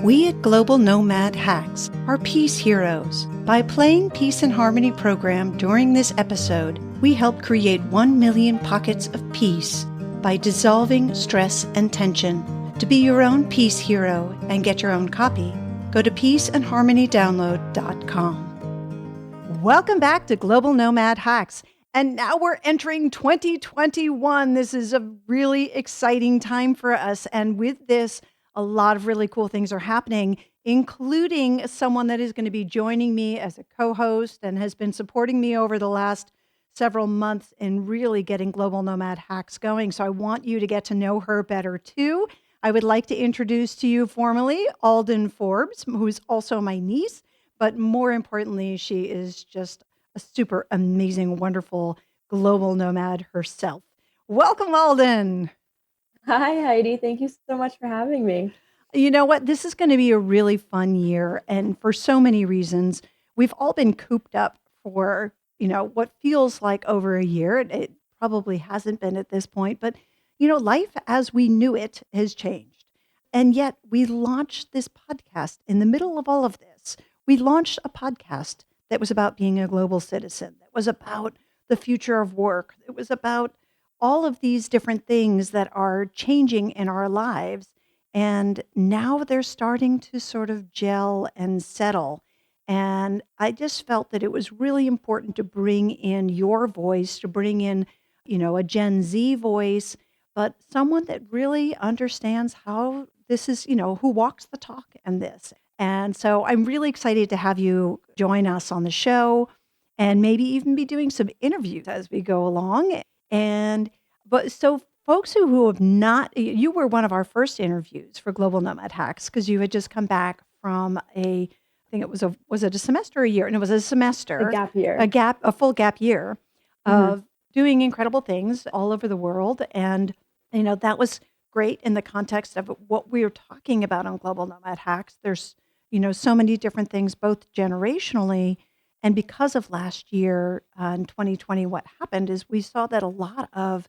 We at Global Nomad Hacks are peace heroes. By playing Peace and Harmony program during this episode, we help create 1 million pockets of peace by dissolving stress and tension. To be your own peace hero and get your own copy, go to peaceandharmonydownload.com. Welcome back to Global Nomad Hacks. And now we're entering 2021. This is a really exciting time for us. And with this, a lot of really cool things are happening, including someone that is going to be joining me as a co-host and has been supporting me over the last several months in really getting Global Nomad Hacks going. So I want you to get to know her better too. I would like to introduce to you formally Alden Forbes, who's also my niece, but more importantly, she is just a super amazing, wonderful global nomad herself. Welcome, Alden. Hi, Heidi. Thank you so much for having me. You know what? This is going to be a really fun year. And for so many reasons, we've all been cooped up for, what feels like over a year. It probably hasn't been at this point, but, life as we knew it has changed. And yet we launched this podcast in the middle of all of this. We launched a podcast that was about being a global citizen, that was about the future of work. It was about all of these different things that are changing in our lives. And now they're starting to sort of gel and settle. And I just felt that it was really important to bring in your voice, to bring in, a Gen Z voice, but someone that really understands how this is, who walks the talk in this. And so I'm really excited to have you join us on the show and maybe even be doing some interviews as we go along. But so folks who have not, you were one of our first interviews for Global Nomad Hacks because you had just come back from I think it was it a semester or a year? And it was a semester, A gap year. a full gap year of doing incredible things all over the world. And, that was great in the context of what we were talking about on Global Nomad Hacks. There's, so many different things, both generationally and because of last year in 2020, what happened is we saw that a lot of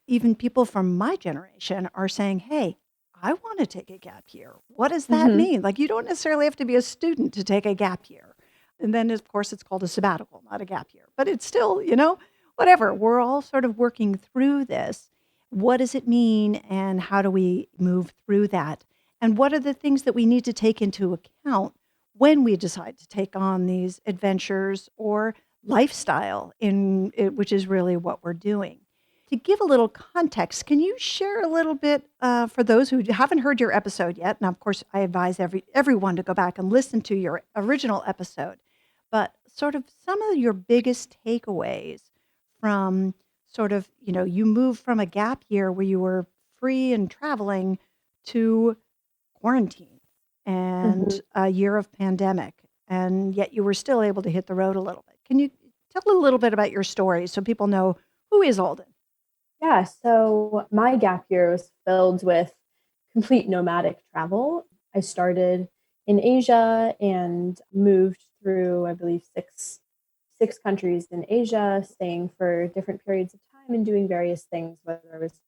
even people from my generation are saying, hey, I want to take a gap year. What does that mean? Like, you don't necessarily have to be a student to take a gap year. And then, of course, it's called a sabbatical, not a gap year. But it's still, whatever. We're all sort of working through this. What does it mean? And how do we move through that? And what are the things that we need to take into account when we decide to take on these adventures or lifestyle which is really what we're doing? To give a little context, can you share a little bit for those who haven't heard your episode yet? Now, of course, I advise everyone to go back and listen to your original episode, but sort of some of your biggest takeaways from sort of, you moved from a gap year where you were free and traveling to quarantine and a year of pandemic, and yet you were still able to hit the road a little bit. Can you tell a little bit about your story so people know who is Alden? Yeah, so my gap year was filled with complete nomadic travel. I started in Asia and moved through, I believe, six countries in Asia, staying for different periods of time and doing various things, whether I was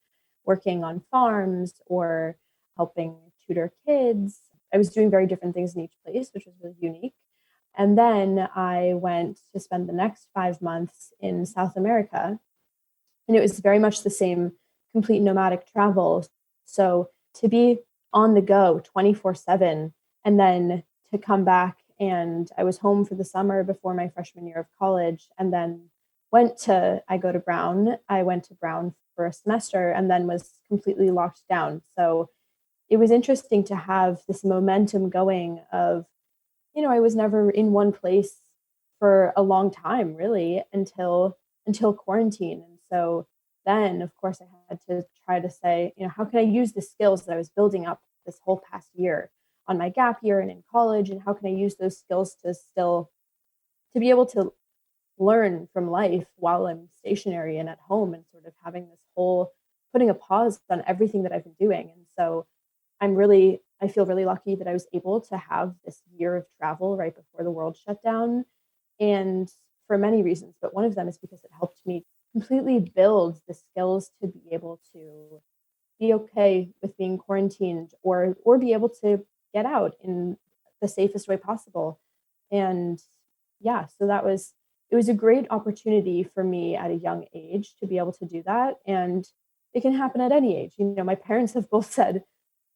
working on farms or helping tutor kids. I was doing very different things in each place, which was really unique. And then I went to spend the next 5 months in South America. And it was very much the same complete nomadic travel. So to be on the go 24/7 and then to come back, and I was home for the summer before my freshman year of college, and then I went to Brown for a semester and then was completely locked down. So it was interesting to have this momentum going of, I was never in one place for a long time, really, until quarantine. And so then, of course, I had to try to say, how can I use the skills that I was building up this whole past year on my gap year and in college, and how can I use those skills to be able to learn from life while I'm stationary and at home, and sort of having this whole putting a pause on everything that I've been doing. And so I feel really lucky that I was able to have this year of travel right before the world shut down, and for many reasons, but one of them is because it helped me completely build the skills to be able to be okay with being quarantined, or be able to get out in the safest way possible. And yeah, so it was a great opportunity for me at a young age to be able to do that. And it can happen at any age. My parents have both said,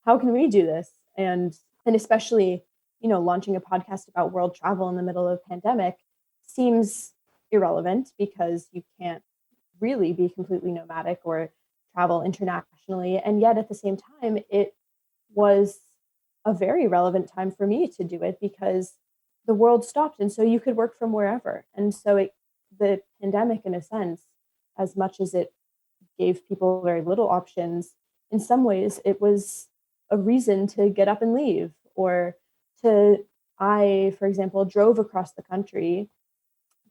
how can we do this? And especially, launching a podcast about world travel in the middle of a pandemic seems irrelevant because you can't really be completely nomadic or travel internationally. And yet at the same time, it was a very relevant time for me to do it because the world stopped. And so you could work from wherever. And so the pandemic, in a sense, as much as it gave people very little options, in some ways it was a reason to get up and leave or to, I, for example, drove across the country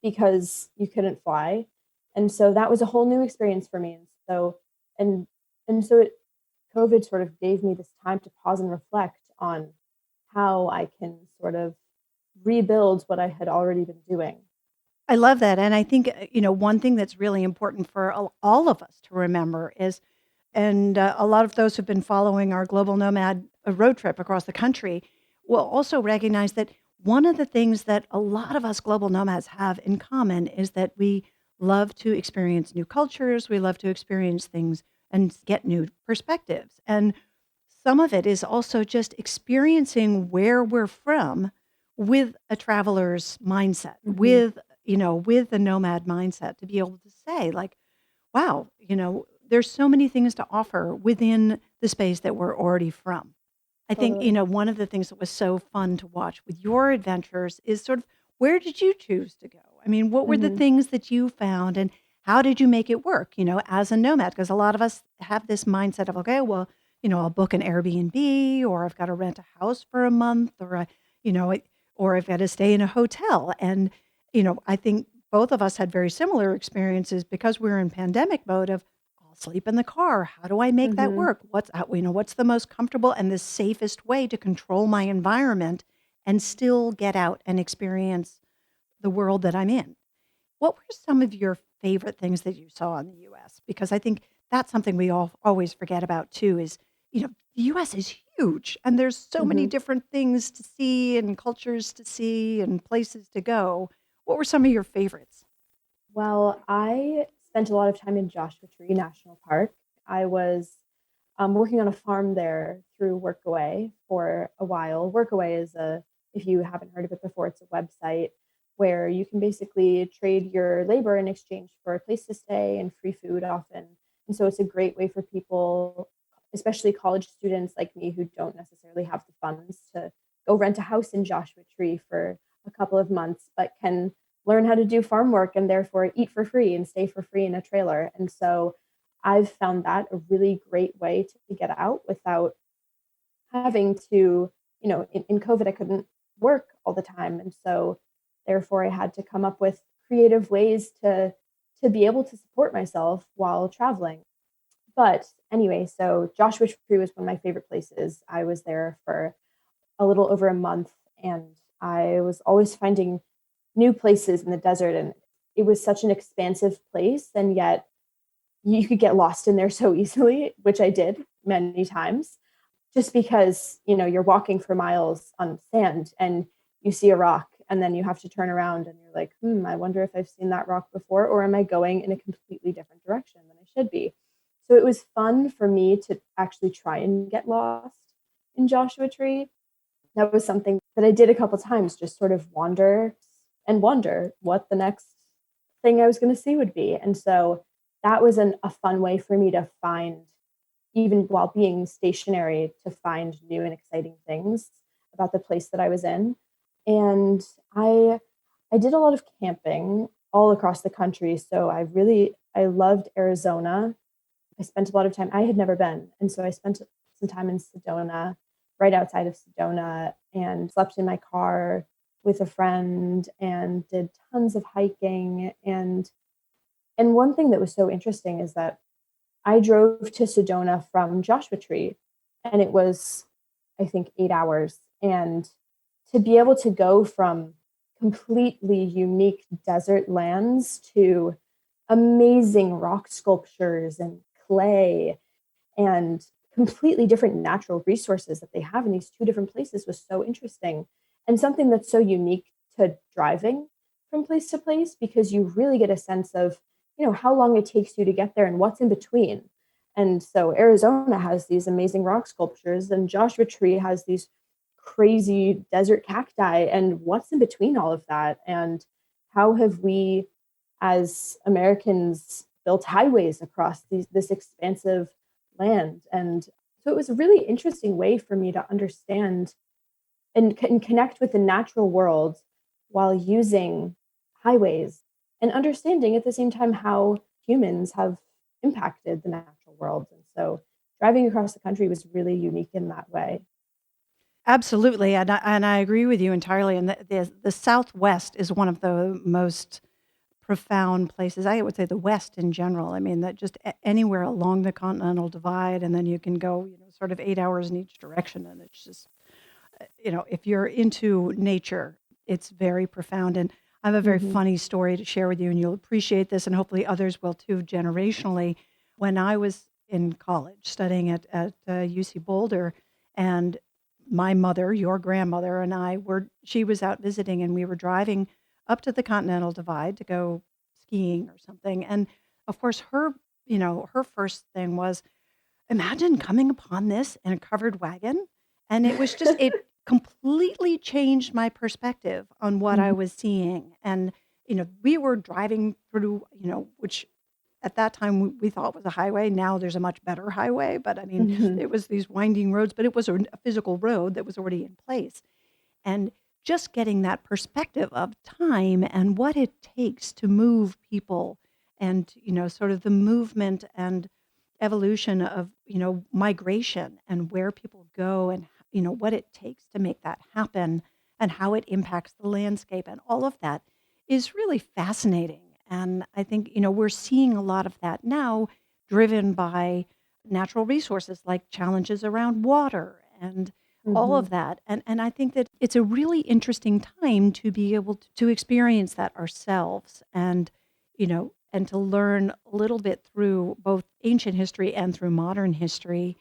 because you couldn't fly. And so that was a whole new experience for me. And and so it COVID sort of gave me this time to pause and reflect on how I can sort of rebuild what I had already been doing. I love that, and I think, one thing that's really important for all of us to remember is and, a lot of those who've been following our Global Nomad, road trip across the country will also recognize that one of the things that a lot of us global nomads have in common is that we love to experience new cultures, we love to experience things and get new perspectives, and some of it is also just experiencing where we're from with a traveler's mindset, Mm-hmm. with the nomad mindset to be able to say, like, wow, there's so many things to offer within the space that we're already from. I think, Totally. one of the things that was so fun to watch with your adventures is sort of where did you choose to go? I mean, what were the Mm-hmm. things that you found and how did you make it work, as a nomad? Because a lot of us have this mindset of, okay, well, I'll book an Airbnb or I've got to rent a house for a month you know, it- or I've got to stay in a hotel. And, I think both of us had very similar experiences because we were in pandemic mode of I'll sleep in the car. How do I make that Mm-hmm. work? What's the most comfortable and the safest way to control my environment and still get out and experience the world that I'm in? What were some of your favorite things that you saw in the US? Because I think that's something we all always forget about too is, the US is huge and there's so many Mm-hmm. different things to see and cultures to see and places to go. What were some of your favorites? Well, I spent a lot of time in Joshua Tree National Park. I was working on a farm there through Workaway for a while. Workaway if you haven't heard of it before, it's a website where you can basically trade your labor in exchange for a place to stay and free food often. And so it's a great way for people, especially college students like me who don't necessarily have the funds to go rent a house in Joshua Tree for a couple of months, but can learn how to do farm work and therefore eat for free and stay for free in a trailer. And so I've found that a really great way to get out without having to, in COVID, I couldn't work all the time. And so therefore I had to come up with creative ways to be able to support myself while traveling. But anyway, so Joshua Tree was one of my favorite places. I was there for a little over a month and I was always finding new places in the desert, and it was such an expansive place, and yet you could get lost in there so easily, which I did many times, just because you're walking for miles on sand and you see a rock and then you have to turn around and you're like, I wonder if I've seen that rock before, or am I going in a completely different direction than I should be? So it was fun for me to actually try and get lost in Joshua Tree. That was something that I did a couple times, just sort of wander and wonder what the next thing I was going to see would be. And so that was a fun way for me to find, even while being stationary, to find new and exciting things about the place that I was in. And I did a lot of camping all across the country. So I loved Arizona. I spent a lot of time, I had never been. And so I spent some time in Sedona, right outside of Sedona, and slept in my car with a friend and did tons of hiking. And one thing that was so interesting is that I drove to Sedona from Joshua Tree, and it was, I think, 8 hours. And to be able to go from completely unique desert lands to amazing rock sculptures and clay and completely different natural resources that they have in these two different places was so interesting, and something that's so unique to driving from place to place, because you really get a sense of, how long it takes you to get there and what's in between. And so Arizona has these amazing rock sculptures, and Joshua Tree has these crazy desert cacti, and what's in between all of that, and how have we as Americans built highways across this expansive land. And so it was a really interesting way for me to understand and connect with the natural world while using highways, and understanding at the same time how humans have impacted the natural world. And so driving across the country was really unique in that way. Absolutely, and I agree with you entirely, and the Southwest is one of the most profound places. I would say the West in general. I mean, that just anywhere along the Continental Divide, and then you can go, sort of 8 hours in each direction, and it's just, if you're into nature, it's very profound. And I have a very Mm-hmm. funny story to share with you, and you'll appreciate this, and hopefully others will too, generationally. When I was in college studying at UC Boulder, and my mother, your grandmother, and she was out visiting, and we were driving up to the Continental Divide to go skiing or something. And of course, her first thing was, imagine coming upon this in a covered wagon. And it was just, it completely changed my perspective on what I Mhm. was seeing. And, we were driving through, which at that time we thought was a highway. Now there's a much better highway. But I mean, Mhm. it was these winding roads, but it was a physical road that was already in place. And just getting that perspective of time and what it takes to move people, and sort of the movement and evolution of migration, and where people go, and what it takes to make that happen, and how it impacts the landscape, and all of that is really fascinating. And I think we're seeing a lot of that now, driven by natural resources like challenges around water and all of Mhm. that. And I think that it's a really interesting time to be able to experience that ourselves, and to learn a little bit through both ancient history and through modern history.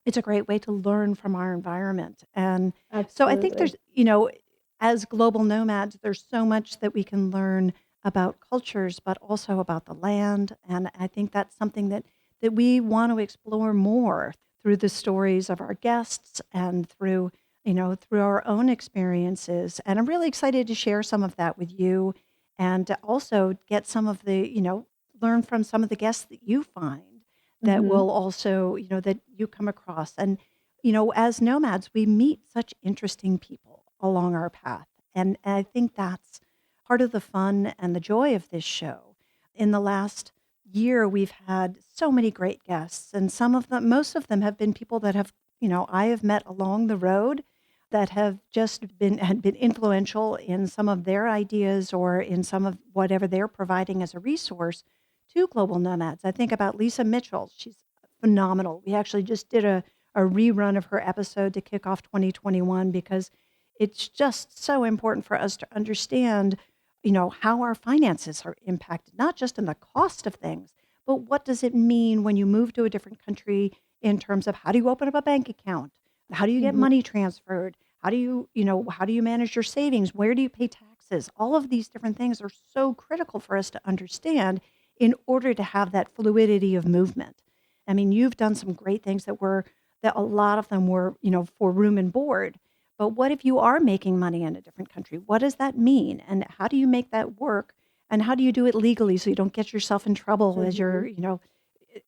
It's a great way to learn from our environment. And so I think Absolutely. there's, as global nomads, there's so much that we can learn about cultures, but also about the land. And I think that's something that we want to explore more through the stories of our guests, and through our own experiences. And I'm really excited to share some of that with you, and to also get some of learn from some of the guests that you find, that Mhm. will also, that you come across. And, as nomads, we meet such interesting people along our path. And I think that's part of the fun and the joy of this show. In the last year, we've had so many great guests, and most of them have been people that I have met along the road, that had been influential in some of their ideas, or in some of whatever they're providing as a resource to global nomads. I think about Lisa Mitchell. She's phenomenal. We actually just did a rerun of her episode to kick off 2021, because it's just so important for us to understand, how our finances are impacted, not just in the cost of things, but what does it mean when you move to a different country, in terms of how do you open up a bank account? How do you get Mhm. money transferred? How do you manage your savings? Where do you pay taxes? All of these different things are so critical for us to understand, in order to have that fluidity of movement. I mean, you've done some great things that a lot of them were, for room and board. But what if you are making money in a different country? What does that mean? And how do you make that work? And how do you do it legally, so you don't get yourself in trouble as you're, Mhm.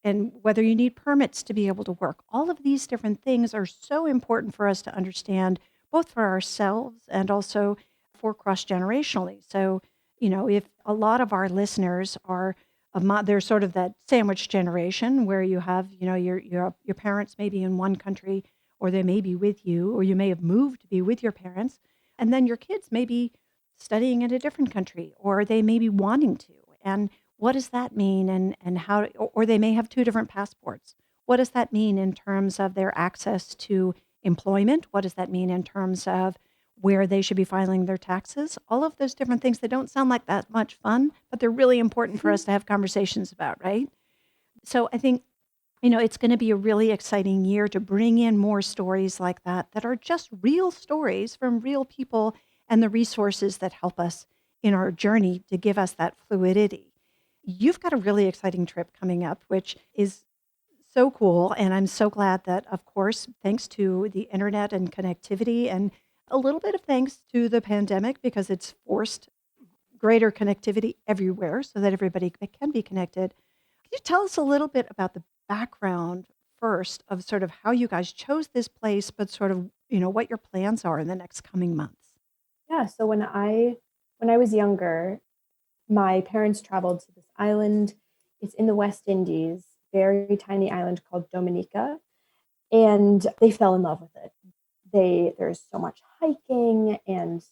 and whether you need permits to be able to work? All of these different things are so important for us to understand, both for ourselves and also for cross generationally. So, if a lot of our listeners are they're sort of that sandwich generation, where you have, your parents may be in one country, or they may be with you, or you may have moved to be with your parents, and then your kids may be studying in a different country, or they may be wanting to. And what does that mean? And how, or they may have two different passports. What does that mean in terms of their access to employment? What does that mean in terms of where they should be filing their taxes? All of those different things that don't sound like that much fun, but they're really important for us to have conversations about, right? So I think It's going to be a really exciting year to bring in more stories like that are just real stories from real people and the resources that help us in our journey to give us that fluidity. You've got a really exciting trip coming up, which is so cool. And I'm so glad that, of course, thanks to the internet and connectivity, and a little bit of thanks to the pandemic, because it's forced greater connectivity everywhere so that everybody can be connected. Can you tell us a little bit about the background first of sort of how you guys chose this place, but sort of, what your plans are in the next coming months? Yeah, so when I was younger, my parents traveled to this island. It's in the West Indies, very tiny island called Dominica, and they fell in love with it. There's so much hiking and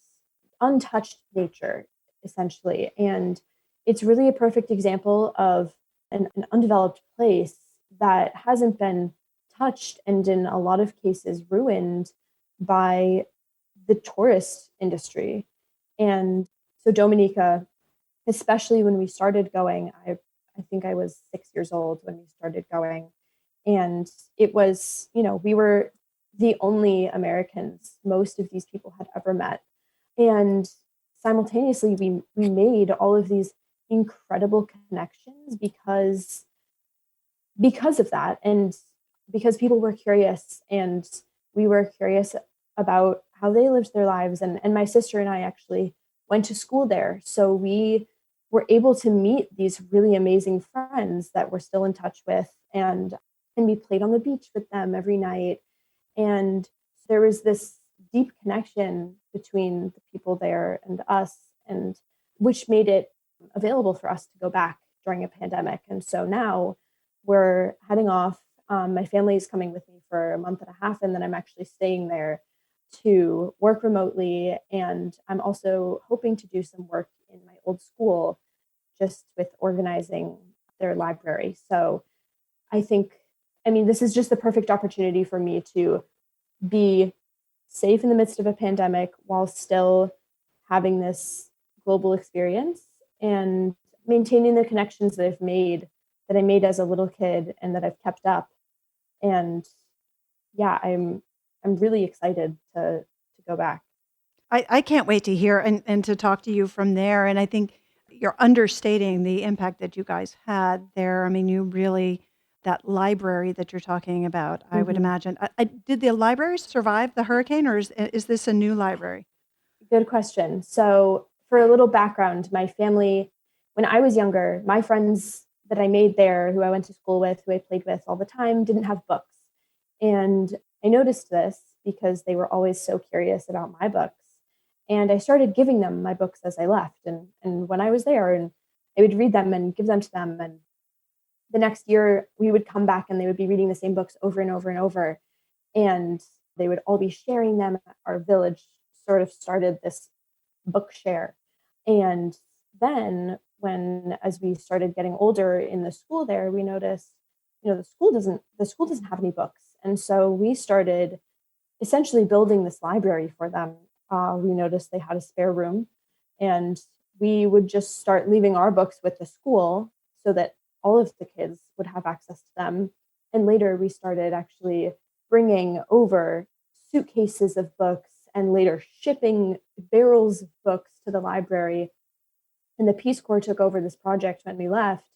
untouched nature, essentially, and it's really a perfect example of an undeveloped place that hasn't been touched and in a lot of cases ruined by the tourist industry. And so Dominica, especially when we started going, I think I was 6 years old when we started going. And it was, we were the only Americans most of these people had ever met. And simultaneously, we made all of these incredible connections because of that, and because people were curious, and we were curious about how they lived their lives. And my sister and I actually went to school there, so we were able to meet these really amazing friends that we're still in touch with, and we played on the beach with them every night. And there was this deep connection between the people there and us, and which made it available for us to go back during a pandemic. And so now we're heading off. My family is coming with me for a month and a half, and then I'm actually staying there to work remotely. And I'm also hoping to do some work in my old school just with organizing their library. So I think, I mean, this is just the perfect opportunity for me to be safe in the midst of a pandemic while still having this global experience and maintaining the connections that I made as a little kid and that I've kept up. And yeah, I'm really excited to go back. I can't wait to hear and to talk to you from there. And I think you're understating the impact that you guys had there. I mean, you really, that library that you're talking about, I would Mm-hmm. imagine. Did the library survive the hurricane, or is this a new library? Good question. So, for a little background, my family, when I was younger, my friends that I made there, who I went to school with, who I played with all the time, didn't have books. And I noticed this because they were always so curious about my books. And I started giving them my books as I left. And when I was there, and I would read them and give them to them. And the next year, we would come back and they would be reading the same books over and over and over. And they would all be sharing them. Our village sort of started this book share. And then as we started getting older in the school there, we noticed, the school doesn't have any books. And so we started essentially building this library for them. We noticed they had a spare room, and we would just start leaving our books with the school so that all of the kids would have access to them. And later we started actually bringing over suitcases of books and later shipping barrels of books to the library. And the Peace Corps took over this project when we left,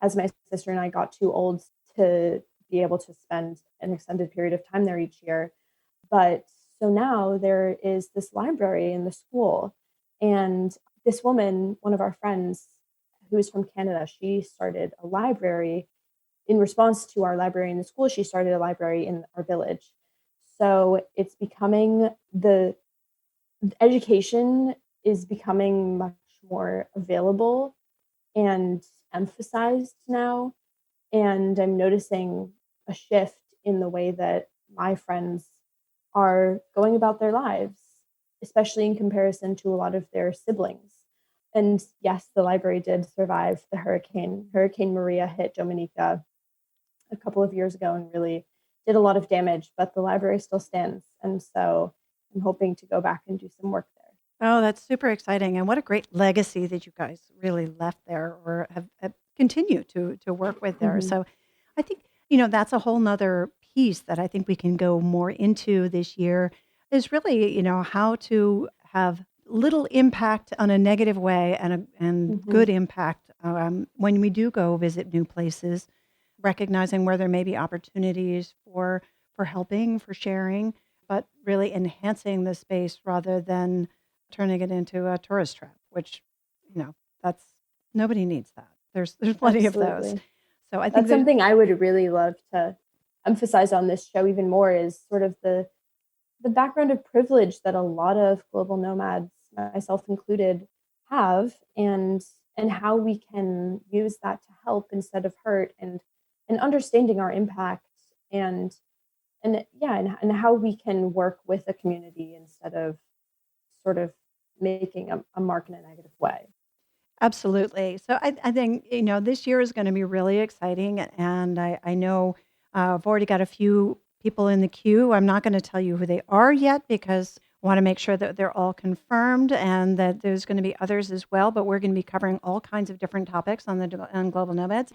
as my sister and I got too old to be able to spend an extended period of time there each year. But so now there is this library in the school. And this woman, one of our friends who is from Canada, she started a library in response to our library in the school. She started a library in our village. So it's becoming the education is becoming much more available and emphasized now. And I'm noticing a shift in the way that my friends are going about their lives, especially in comparison to a lot of their siblings. And yes, the library did survive the hurricane. Hurricane Maria hit Dominica a couple of years ago and really did a lot of damage, but the library still stands. And so I'm hoping to go back and do some work there. Oh, that's super exciting. And what a great legacy that you guys really left there, or have continued to work with there. Mm-hmm. So I think that's a whole nother piece that I think we can go more into this year is really, how to have little impact on a negative way and Hmm. good impact when we do go visit new places, recognizing where there may be opportunities for helping, for sharing, but really enhancing the space rather than turning it into a tourist trap, which, that's nobody needs that. There's plenty of those. Absolutely. So I think That's there's something I would really love to emphasize on this show even more is sort of the background of privilege that a lot of global nomads, myself included, have, and how we can use that to help instead of hurt, and understanding our impact, and and how we can work with a community instead of sort of making a mark in a negative way. absolutely. So I think, this year is going to be really exciting. And I know I've already got a few people in the queue. I'm not going to tell you who they are yet because I want to make sure that they're all confirmed and that there's going to be others as well. But we're going to be covering all kinds of different topics on Global Nomads.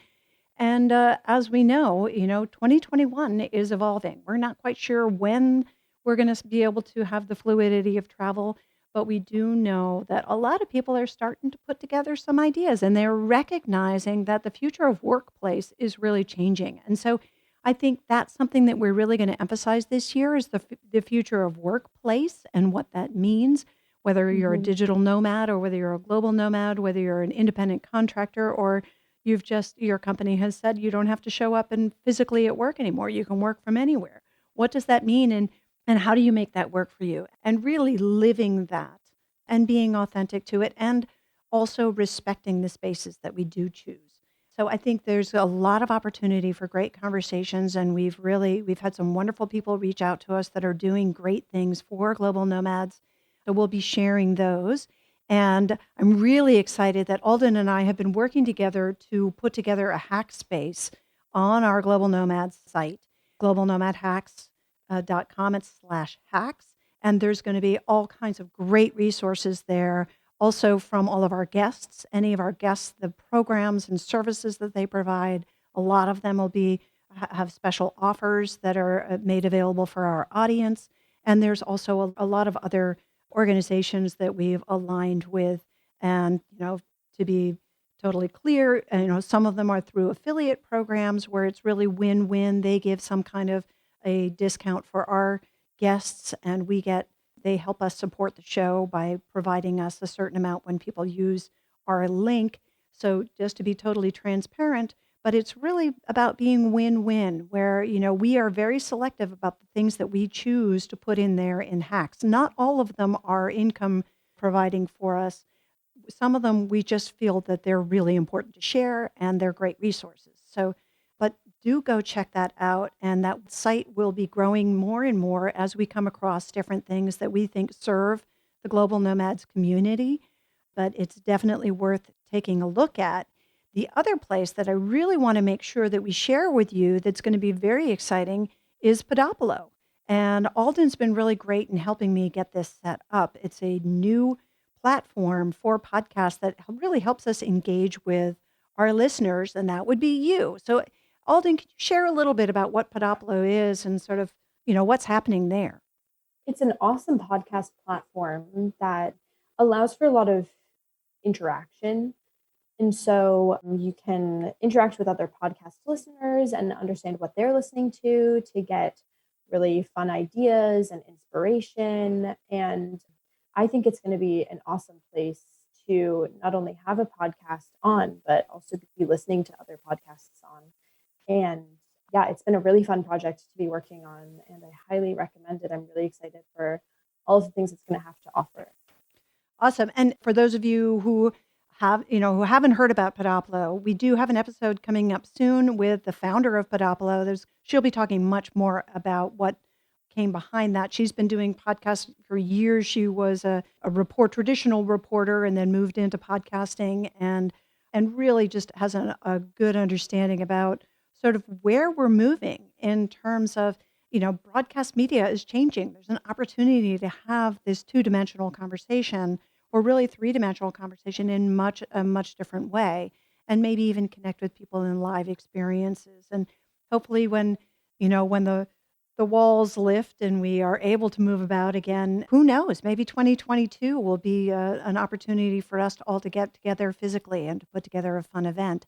And as we know, 2021 is evolving. We're not quite sure when we're going to be able to have the fluidity of travel, but we do know that a lot of people are starting to put together some ideas and they're recognizing that the future of workplace is really changing. And so I think that's something that we're really going to emphasize this year is the future of workplace and what that means, whether you're a Hmm. digital nomad or whether you're a global nomad, whether you're an independent contractor or your company has said you don't have to show up and physically at work anymore. You can work from anywhere. What does that mean? And how do you make that work for you? And really living that and being authentic to it and also respecting the spaces that we do choose. So I think there's a lot of opportunity for great conversations and we've had some wonderful people reach out to us that are doing great things for global nomads. So we'll be sharing those. And I'm really excited that Alden and I have been working together to put together a hack space on our Global Nomads site, globalnomadhacks.com. It's /hacks. And there's going to be all kinds of great resources there. Also from all of our guests, any of our guests, the programs and services that they provide. A lot of them will have special offers that are made available for our audience. And there's also a lot of other organizations that we've aligned with. And, to be totally clear, some of them are through affiliate programs where it's really win-win. They give some kind of a discount for our guests and they help us support the show by providing us a certain amount when people use our link. So just to be totally transparent, but it's really about being win-win where, we are very selective about the things that we choose to put in there in hacks. Not all of them are income providing for us. Some of them we just feel that they're really important to share and they're great resources. So, but do go check that out. And that site will be growing more and more as we come across different things that we think serve the Global Nomads community. But it's definitely worth taking a look at. The other place that I really want to make sure that we share with you that's going to be very exciting is Podopolo. And Alden's been really great in helping me get this set up. It's a new platform for podcasts that really helps us engage with our listeners, and that would be you. So, Alden, could you share a little bit about what Podopolo is and sort of, what's happening there? It's an awesome podcast platform that allows for a lot of interaction. And so you can interact with other podcast listeners and understand what they're listening to get really fun ideas and inspiration. And I think it's going to be an awesome place to not only have a podcast on, but also be listening to other podcasts on. And yeah, it's been a really fun project to be working on, and I highly recommend it. I'm really excited for all of the things it's going to have to offer. Awesome. And for those of you who haven't heard about Podopolo, we do have an episode coming up soon with the founder of Podopolo. She'll be talking much more about what came behind that. She's been doing podcasts for years. She was a traditional reporter and then moved into podcasting and really just has a good understanding about sort of where we're moving in terms of broadcast media is changing. There's an opportunity to have this two-dimensional conversation or really three-dimensional conversation in a much different way, and maybe even connect with people in live experiences. And hopefully when the walls lift and we are able to move about again, who knows? Maybe 2022 will be an opportunity for us to all to get together physically and to put together a fun event.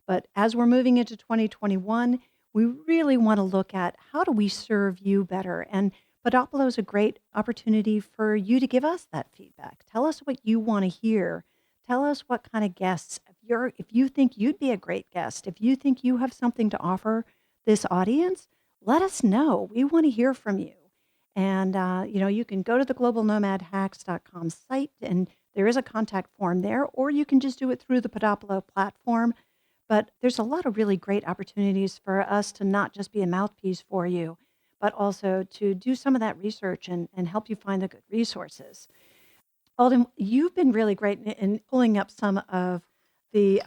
But as we're moving into 2021, we really want to look at how do we serve you better. And Podopolo is a great opportunity for you to give us that feedback. Tell us what you want to hear. Tell us what kind of guests. If you think you'd be a great guest, if you think you have something to offer this audience, let us know. We want to hear from you. And, you can go to the globalnomadhacks.com site, and there is a contact form there, or you can just do it through the Podopolo platform. But there's a lot of really great opportunities for us to not just be a mouthpiece for you, but also to do some of that research and help you find the good resources. Alden, you've been really great in pulling up some of the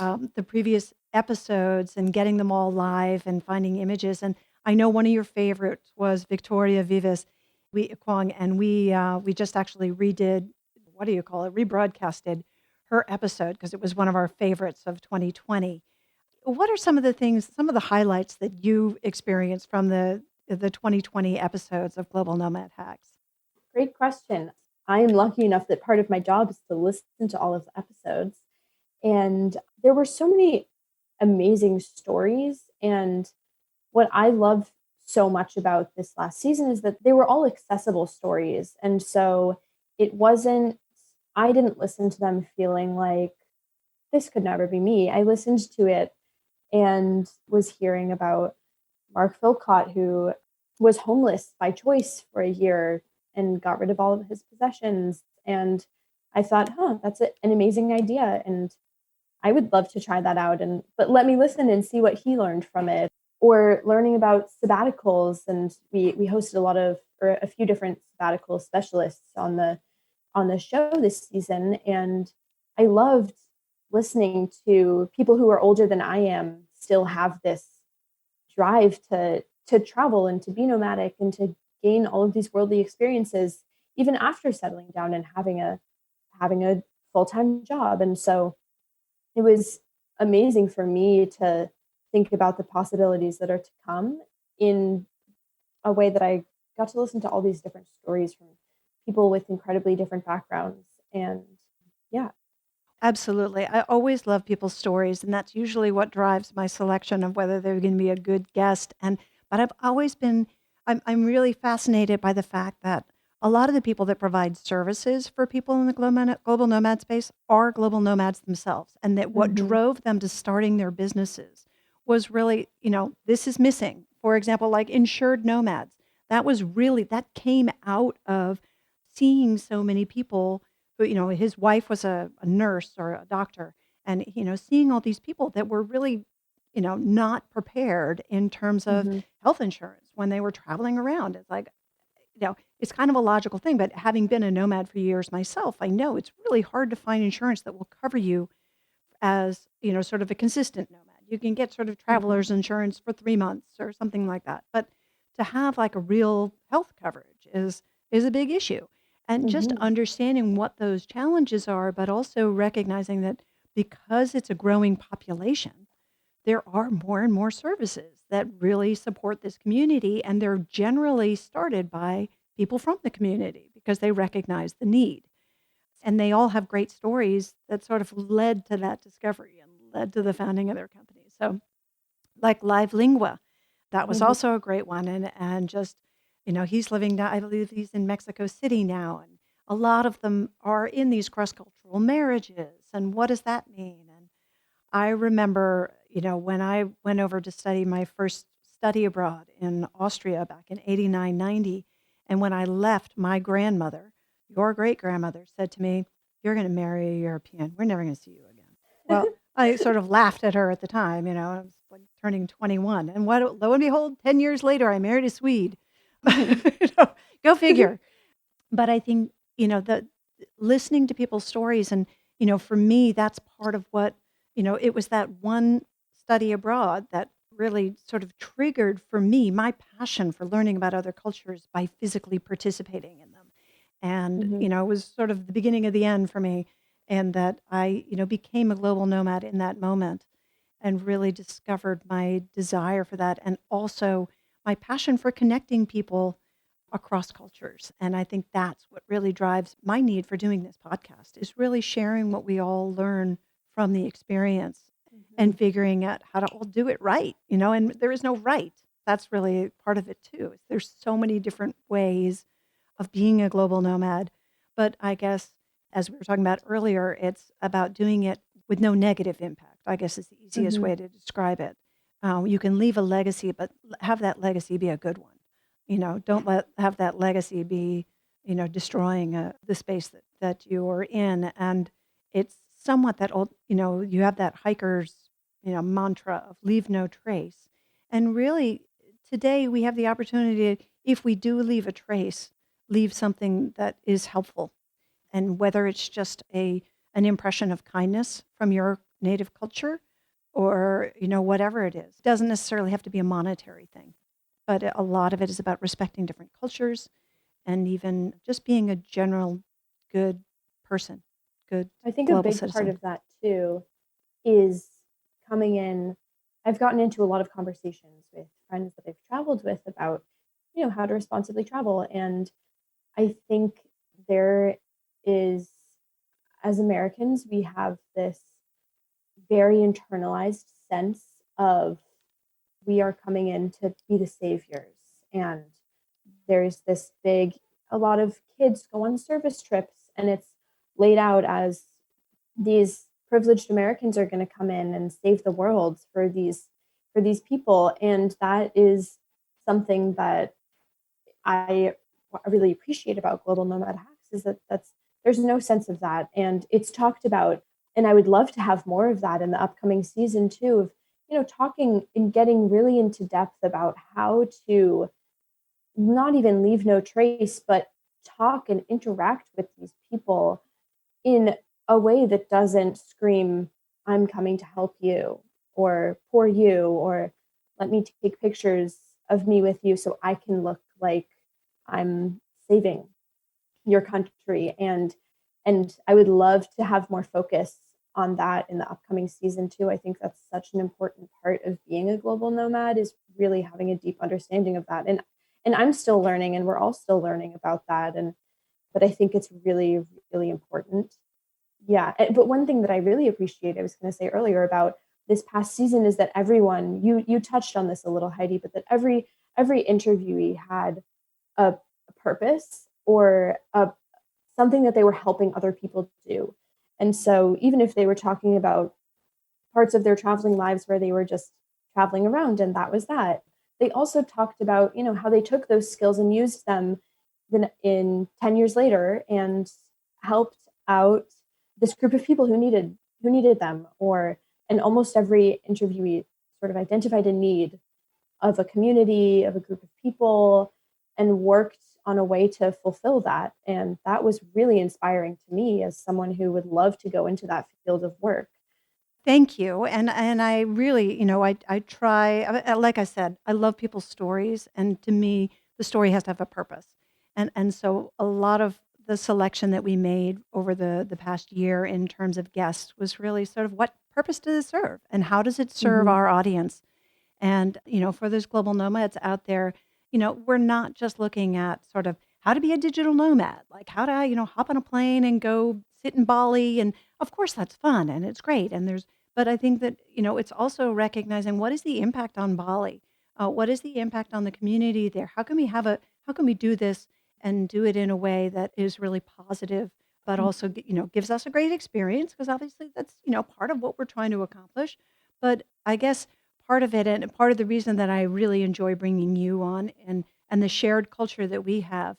previous episodes and getting them all live and finding images. And I know one of your favorites was Victoria Vivas, Kwong, and we just actually redid, what do you call it, rebroadcasted her episode because it was one of our favorites of 2020. What are some of the things, some of the highlights that you experienced from the 2020 episodes of Global Nomad Hacks? Great question. I am lucky enough that part of my job is to listen to all of the episodes. And there were so many amazing stories. And what I love so much about this last season is that they were all accessible stories. And so I didn't listen to them feeling like this could never be me. I listened to it and was hearing about Mark Philcott, who was homeless by choice for a year and got rid of all of his possessions. And I thought, that's an amazing idea. And I would love to try that out. But let me listen and see what he learned from it. Or learning about sabbaticals. And we hosted a few different sabbatical specialists on the show this season. And I loved listening to people who are older than I am still have this drive to travel and to be nomadic and to gain all of these worldly experiences even after settling down and having a full-time job. And so it was amazing for me to think about the possibilities that are to come in a way that I got to listen to all these different stories from people with incredibly different backgrounds. And yeah. Absolutely. I always love people's stories, and that's usually what drives my selection of whether they're going to be a good guest. But I've always been, I'm really fascinated by the fact that a lot of the people that provide services for people in the global nomad space are global nomads themselves, and that what drove them to starting their businesses was really, this is missing. For example, like insured nomads. That came out of seeing so many people who, his wife was a nurse or a doctor, and, seeing all these people that were really, not prepared in terms of health insurance when they were traveling around. It's like, it's kind of a logical thing, but having been a nomad for years myself, I know it's really hard to find insurance that will cover you as, sort of a consistent nomad. You can get sort of traveler's insurance for 3 months or something like that. But to have like a real health coverage is a big issue. And just understanding what those challenges are, but also recognizing that because it's a growing population, there are more and more services that really support this community. And they're generally started by people from the community because they recognize the need. And they all have great stories that sort of led to that discovery and led to the founding of their company. So, like Live Lingua, that was also a great one. And just, he's living now, I believe he's in Mexico City now. And a lot of them are in these cross-cultural marriages. And what does that mean? And I remember, when I went over to study my first study abroad in Austria back in 89, 90. And when I left, my grandmother, your great-grandmother, said to me, "You're going to marry a European. We're never going to see you again." Well, I sort of laughed at her at the time, I was like turning 21. And lo and behold, 10 years later, I married a Swede. Go figure. But I think, the listening to people's stories and, for me, that's part of what, it was that one study abroad that really sort of triggered for me my passion for learning about other cultures by physically participating in them. And, it was sort of the beginning of the end for me. And that I, became a global nomad in that moment. and really discovered my desire for that, and also my passion for connecting people across cultures. And I think that's what really drives my need for doing this podcast, is really sharing what we all learn from the experience Mhm. and figuring out how to all do it right, and there is no right. That's really part of it too. There's so many different ways of being a global nomad. But I guess, as we were talking about earlier, it's about doing it with no negative impact, I guess is the easiest Mhm. way to describe it. You can leave a legacy, but have that legacy be a good one. Don't have that legacy be, destroying the space that you are in. And it's somewhat that old, you have that hiker's, mantra of leave no trace. And really, today we have the opportunity, if we do leave a trace, leave something that is helpful. And whether it's just an impression of kindness from your native culture, or whatever it is, doesn't necessarily have to be a monetary thing, but a lot of it is about respecting different cultures and even just being a general good person, good I think a global big part citizen. of that too is coming in. I've gotten into a lot of conversations with friends that I've traveled with about, how to responsibly travel. And I think there is, as Americans, we have this very internalized sense of we are coming in to be the saviors. And there's this big, a lot of kids go on service trips, and it's laid out as these privileged Americans are going to come in and save the world for these people. And that is something that I really appreciate about Global Nomad Hacks, is that there's no sense of that, and it's talked about. And I would love to have more of that in the upcoming season too, of talking and getting really into depth about how to not even leave no trace, but talk and interact with these people in a way that doesn't scream, I'm coming to help you, or for you, or let me take pictures of me with you so I can look like I'm saving your country. And I would love to have more focus on that in the upcoming season too. I think that's such an important part of being a global nomad, is really having a deep understanding of that. And I'm still learning, and we're all still learning about that. And but I think it's really, really important. Yeah, but one thing that I really appreciate, I was going to say earlier about this past season, is that everyone, you touched on this a little, Heidi, but that every interviewee had a purpose, or something that they were helping other people do. And so even if they were talking about parts of their traveling lives where they were just traveling around and that was that, they also talked about, how they took those skills and used them in 10 years later and helped out this group of people who needed them. Or and almost every interviewee sort of identified a need of a community, of a group of people, and worked on a way to fulfill that. And that was really inspiring to me as someone who would love to go into that field of work. Thank you. And I really, I try, like I said, I love people's stories, and to me, the story has to have a purpose. And so a lot of the selection that we made over the past year in terms of guests was really sort of, what purpose does it serve, and how does it serve Mm-hmm. our audience? And, for those global nomads out there, we're not just looking at sort of how to be a digital nomad, like how to, hop on a plane and go sit in Bali. And of course that's fun and it's great. But I think that, it's also recognizing, what is the impact on Bali? What is the impact on the community there? How can we do this and do it in a way that is really positive, but also, gives us a great experience? Because obviously that's, part of what we're trying to accomplish. But I guess part of it, and part of the reason that I really enjoy bringing you on, and the shared culture that we have,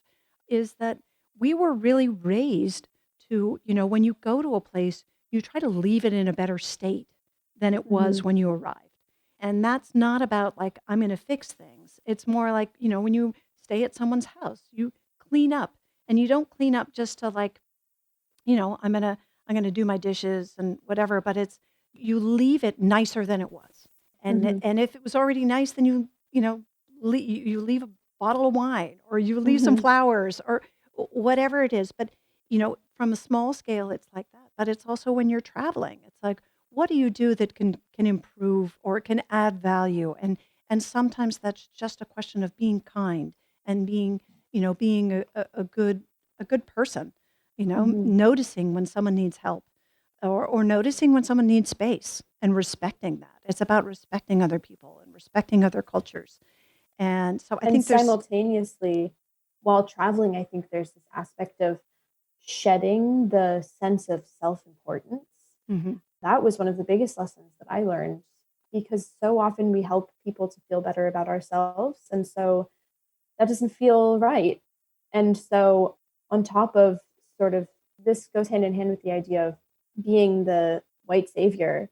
is that we were really raised to, when you go to a place, you try to leave it in a better state than it Mm-hmm. was when you arrived. And that's not about like, I'm going to fix things. It's more like, when you stay at someone's house, you clean up, and you don't clean up just to like, I'm gonna do my dishes and whatever, but it's, you leave it nicer than it was. And Mm-hmm. if it was already nice, then you leave a bottle of wine, or you leave some Mm-hmm. flowers, or whatever it is. But from a small scale, it's like that. But it's also when you're traveling, it's like, what do you do that can improve or can add value? And sometimes that's just a question of being kind and being a good person, Hmm. noticing when someone needs help or noticing when someone needs space and respecting that. It's about respecting other people and respecting other cultures. And so I And think there's simultaneously, while traveling, I think there's this aspect of shedding the sense of self importance. Mhm. That was one of the biggest lessons that I learned because so often we help people to feel better about ourselves. And so that doesn't feel right. And so, on top of sort of this goes hand in hand with the idea of being the white savior,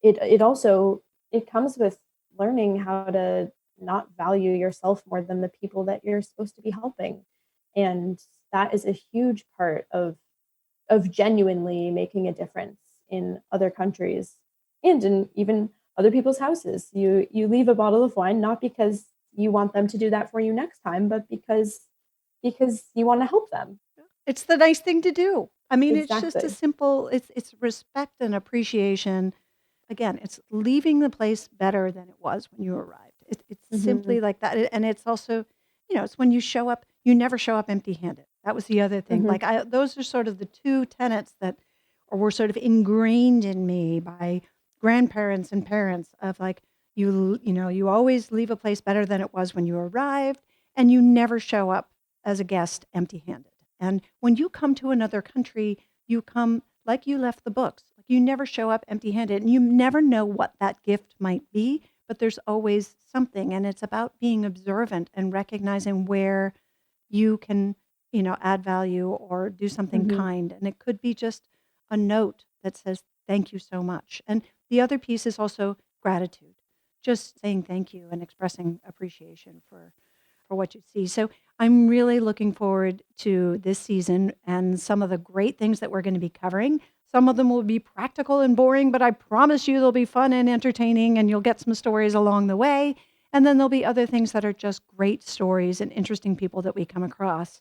it also it comes with learning how to not value yourself more than the people that you're supposed to be helping. And that is a huge part of genuinely making a difference in other countries and in even other people's houses. You leave a bottle of wine not because you want them to do that for you next time, but because you want to help them. It's the nice thing to do. I mean, it's just a Exactly. simple it's respect and appreciation. Again, it's leaving the place better than it was when you arrived. It's Hmm. simply like that, and it's also, it's when you show up, you never show up empty-handed. That was the other thing. Hmm. Like those are sort of the two tenets that were sort of ingrained in me by grandparents and parents of like you always leave a place better than it was when you arrived, and you never show up as a guest empty-handed. And when you come to another country, you come like you left the books. Like you never show up empty-handed and you never know what that gift might be, but there's always something, and it's about being observant and recognizing where you can, add value or do something Hmm. kind. And it could be just a note that says thank you so much. And the other piece is also gratitude. Just saying thank you and expressing appreciation for what you see. So I'm really looking forward to this season and some of the great things that we're going to be covering. Some of them will be practical and boring, but I promise you they'll be fun and entertaining, and you'll get some stories along the way. And then there'll be other things that are just great stories and interesting people that we come across.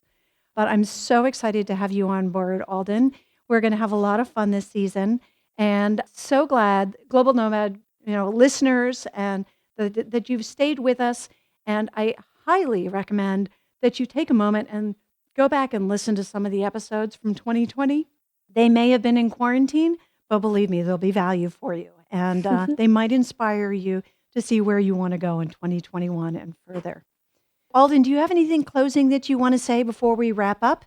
But I'm so excited to have you on board, Alden. We're going to have a lot of fun this season, and so glad Global Nomad, listeners, and that you've stayed with us. And I highly recommend that you take a moment and go back and listen to some of the episodes from 2020. They may have been in quarantine, but believe me, there'll be value for you, and they might inspire you to see where you want to go in 2021 and further. Alden, do you have anything closing that you want to say before we wrap up?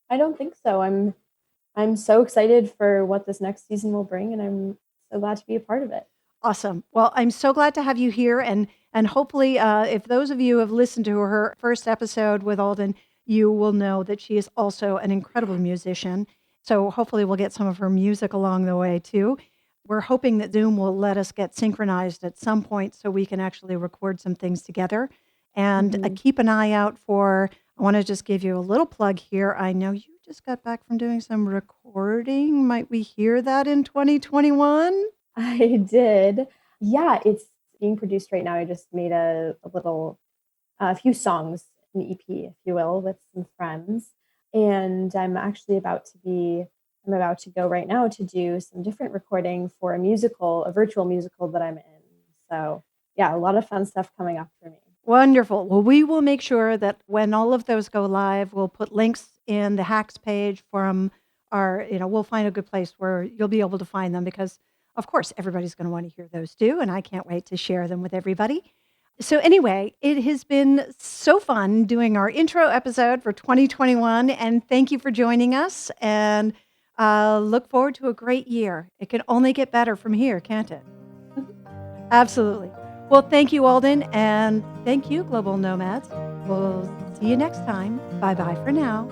I don't think so. I'm so excited for what this next season will bring, and I'm so glad to be a part of it. Awesome. Well, I'm so glad to have you here, and hopefully, if those of you have listened to her first episode with Alden, you will know that she is also an incredible musician. So hopefully, we'll get some of her music along the way too. We're hoping that Zoom will let us get synchronized at some point so we can actually record some things together. And Hmm. keep an eye out for. I want to just give you a little plug here. I know you just got back from doing some recording. Might we hear that in 2021? I did. Yeah, it's being produced right now. I just made a little, a few songs, an EP, if you will, with some friends. And I'm about to go right now to do some different recording for a virtual musical that I'm in. So, yeah, a lot of fun stuff coming up for me. Wonderful. Well, we will make sure that when all of those go live, we'll put links in the hacks page from we'll find a good place where you'll be able to find them because, of course, everybody's going to want to hear those too. And I can't wait to share them with everybody. So, anyway, it has been so fun doing our intro episode for 2021. And thank you for joining us. And look forward to a great year. It can only get better from here, can't it? Absolutely. Well, thank you, Alden, and thank you, Global Nomads. We'll see you next time. Bye bye for now.